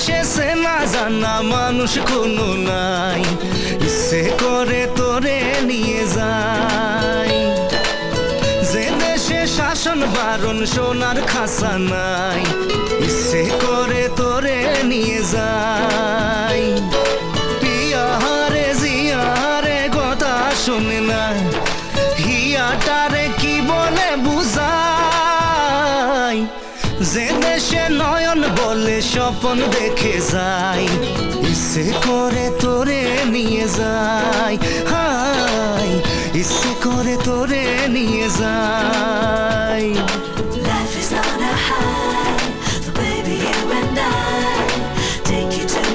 দেশে চেনা জানা মানুষ কোনো নাই, ইচ্ছে করে তোরে নিয়ে যাই। যে দেশে শাসন বারণ সোনার খাসা নাই, ইচ্ছে করে তোরে নিয়ে যাই। পিয়ারে জিয়ারে কথা শোনে না, হিয়াটারে কি বলে বুঝাই। যে দেশে নয়ন বলে স্বপন দেখে যাই, ইচ্ছে করে তোরে নিয়ে যাই। হাই ইচ্ছে